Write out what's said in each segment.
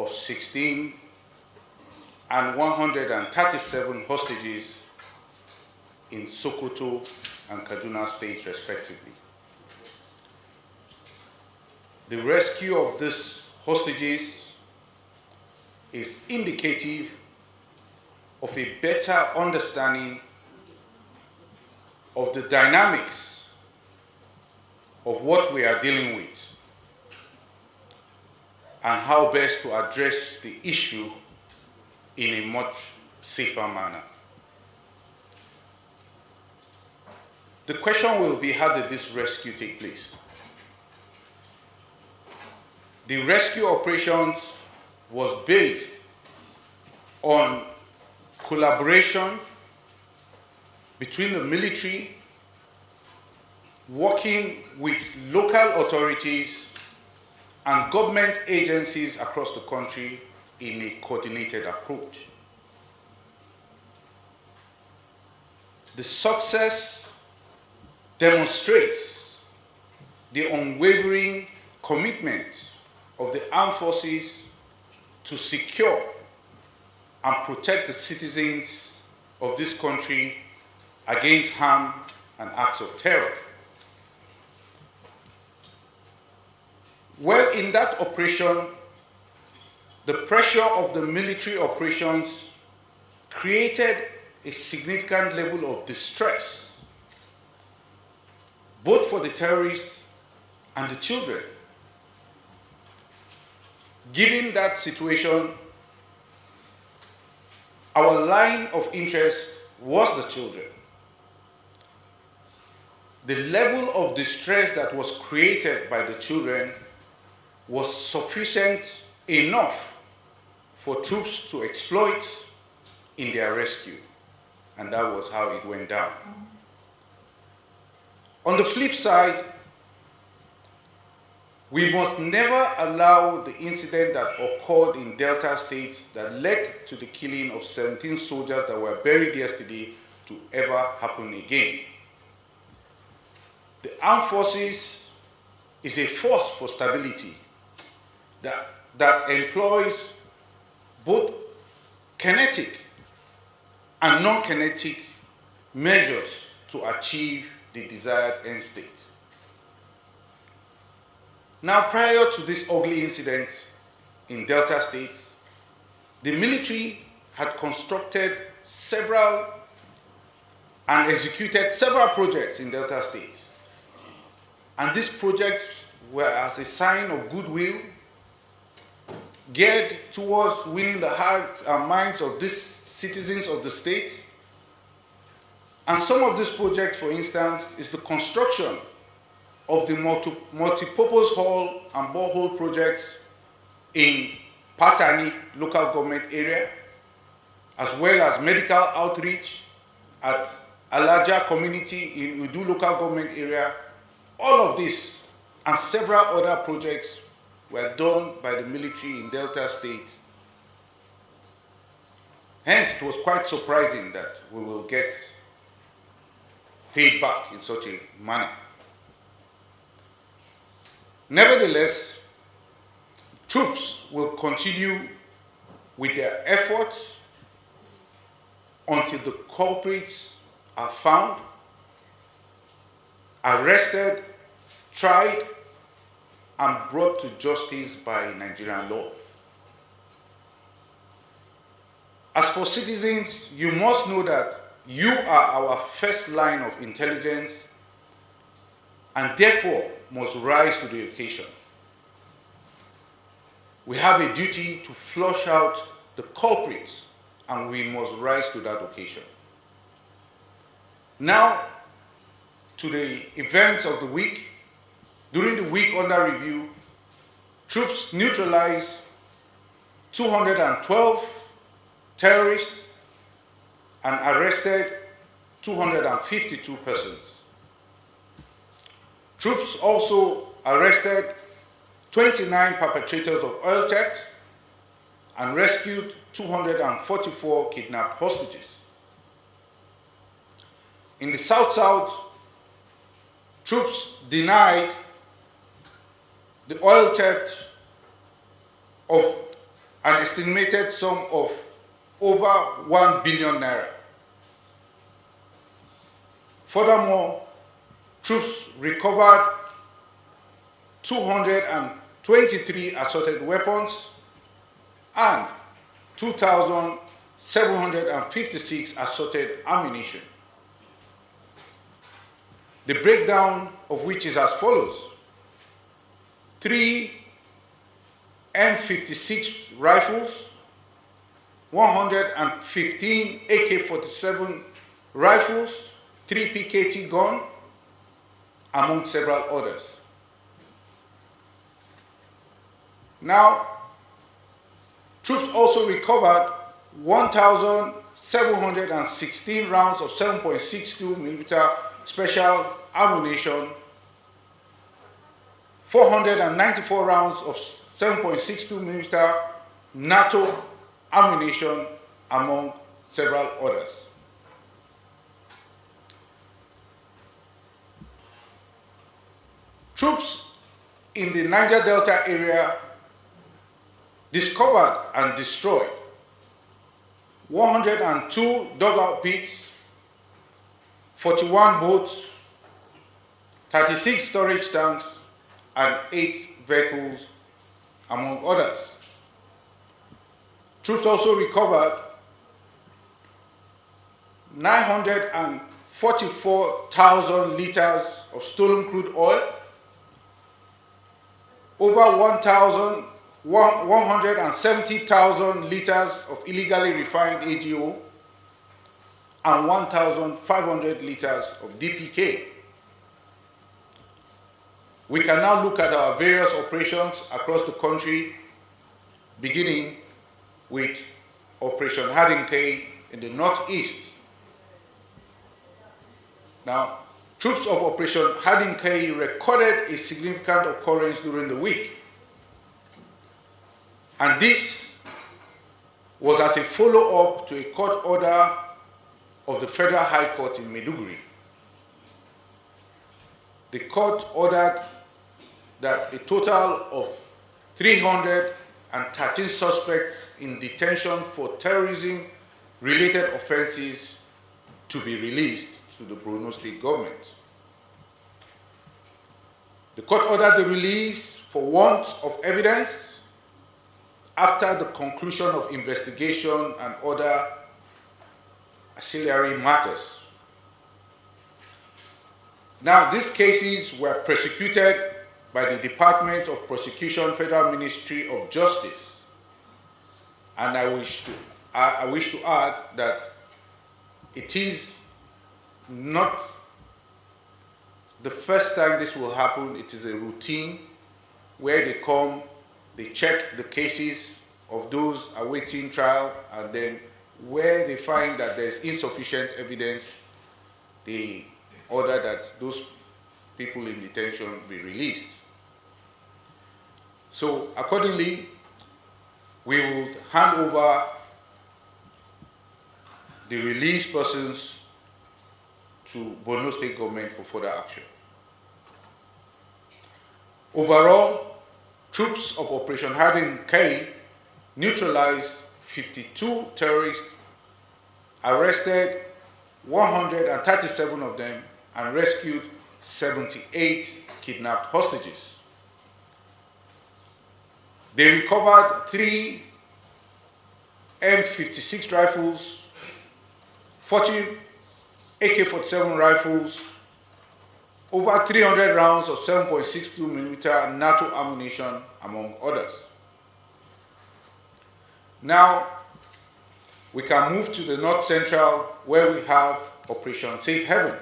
of 16 and 137 hostages in Sokoto and Kaduna states, respectively. The rescue of these hostages is indicative of a better understanding of the dynamics of what we are dealing with and how best to address the issue in a much safer manner. The question will be, how did this rescue take place? The rescue operations was based on collaboration between the military, working with local authorities and government agencies across the country in a coordinated approach. The success demonstrates the unwavering commitment of the armed forces to secure and protect the citizens of this country against harm and acts of terror. Well, in that operation, the pressure of the military operations created a significant level of distress, both for the terrorists and the children. Given that situation, our line of interest was the children. The level of distress that was created by the children was sufficient enough for troops to exploit in their rescue. And that was how it went down. On the flip side, we must never allow the incident that occurred in Delta State that led to the killing of 17 soldiers that were buried yesterday to ever happen again. The armed forces is a force for stability that employs both kinetic and non-kinetic measures to achieve the desired end state. Now, prior to this ugly incident in Delta State, the military had constructed several and executed several projects in Delta State. And these projects were as a sign of goodwill, geared towards winning the hearts and minds of these citizens of the state. And some of these projects, for instance, is the construction of the multi-purpose hall and borehole projects in Patani local government area, as well as medical outreach at Alaja community in Udu local government area. All of this and several other projects were done by the military in Delta State. Hence, it was quite surprising that we will get paid back in such a manner. Nevertheless, troops will continue with their efforts until the culprits are found, arrested, tried, and brought to justice by Nigerian law. As for citizens, you must know that you are our first line of intelligence and therefore must rise to the occasion. We have a duty to flush out the culprits, and we must rise to that occasion. Now, to the events of the week. During the week under review, troops neutralized 212 terrorists and arrested 252 persons. Troops also arrested 29 perpetrators of oil theft and rescued 244 kidnapped hostages. In the South-South, troops denied the oil theft of an estimated sum of over 1 billion naira. Furthermore, troops recovered 223 assorted weapons and 2,756 assorted ammunition. The breakdown of which is as follows: 3 M56 rifles, 115 AK-47 rifles, 3 PKT guns, among several others. Now, troops also recovered 1,716 rounds of 7.62 millimeter special ammunition, 494 rounds of 7.62 millimeter NATO ammunition, among several others. Troops in the Niger Delta area discovered and destroyed 102 dugout pits, 41 boats, 36 storage tanks, and 8 vehicles, among others. Troops also recovered 944,000 liters of stolen crude oil, over 170,000 liters of illegally refined AGO, and 1,500 liters of DPK. We can now look at our various operations across the country, beginning with Operation Hadinkai in the northeast. Now, troops of Operation Hadinkai recorded a significant occurrence during the week. And this was as a follow-up to a court order of the Federal High Court in Maiduguri. The court ordered that a total of 313 suspects in detention for terrorism-related offenses to be released to the Borno State government. The court ordered the release for want of evidence after the conclusion of investigation and other ancillary matters. Now, these cases were prosecuted by the Department of Prosecution, Federal Ministry of Justice. And I wish to add that it is not the first time this will happen. It is a routine where they come, they check the cases of those awaiting trial, and then where they find that there is insufficient evidence, they order that those people in detention be released. So accordingly, we will hand over the released persons to Borno State government for further action. Overall, troops of Operation Hadinkai neutralized 52 terrorists, arrested 137 of them, and rescued 78 kidnapped hostages. They recovered 3 M56 rifles, 40 AK-47 rifles, over 300 rounds of 7.62 millimeter NATO ammunition, among others. Now, we can move to the North Central, where we have Operation Safe Haven.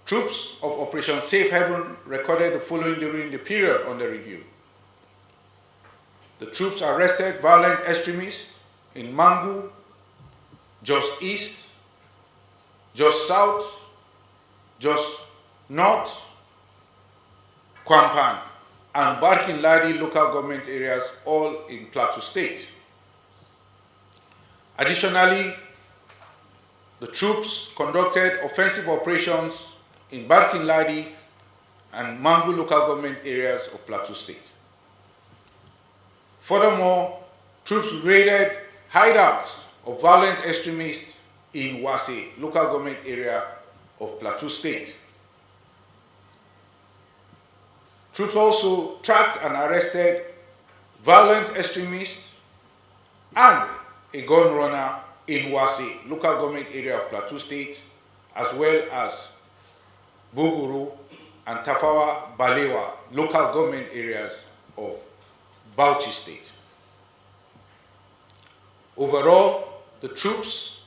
Troops of Operation Safe Haven recorded the following during the period under review. The troops arrested violent extremists in Mangu, Jos East, Jos South, Jos North, Kwampan, and Barkin Ladi local government areas, all in Plateau State. Additionally, the troops conducted offensive operations in Barkin Ladi and Mangu local government areas of Plateau State. Furthermore, troops raided hideouts of violent extremists in Wase, local government area of Plateau State. Troops also tracked and arrested violent extremists and a gun runner in Wase, local government area of Plateau State, as well as Bogoro and Tafawa Balewa, local government areas of Bauchi State. Overall, the troops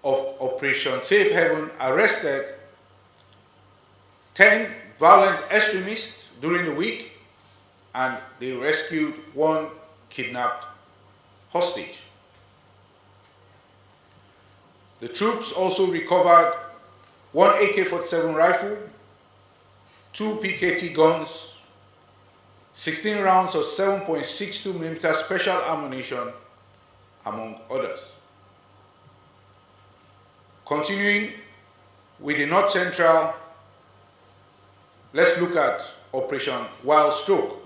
of Operation Safe Haven arrested 10 violent extremists during the week, and they rescued 1 kidnapped hostage. The troops also recovered 1 AK-47 rifle, 2 PKT guns, 16 rounds of 7.62mm special ammunition, among others. Continuing with the North Central, let's look at Operation Wild Stroke.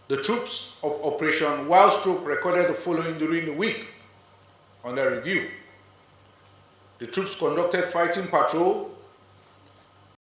The troops of Operation Wild Stroke recorded the following during the week under review. The troops conducted fighting patrol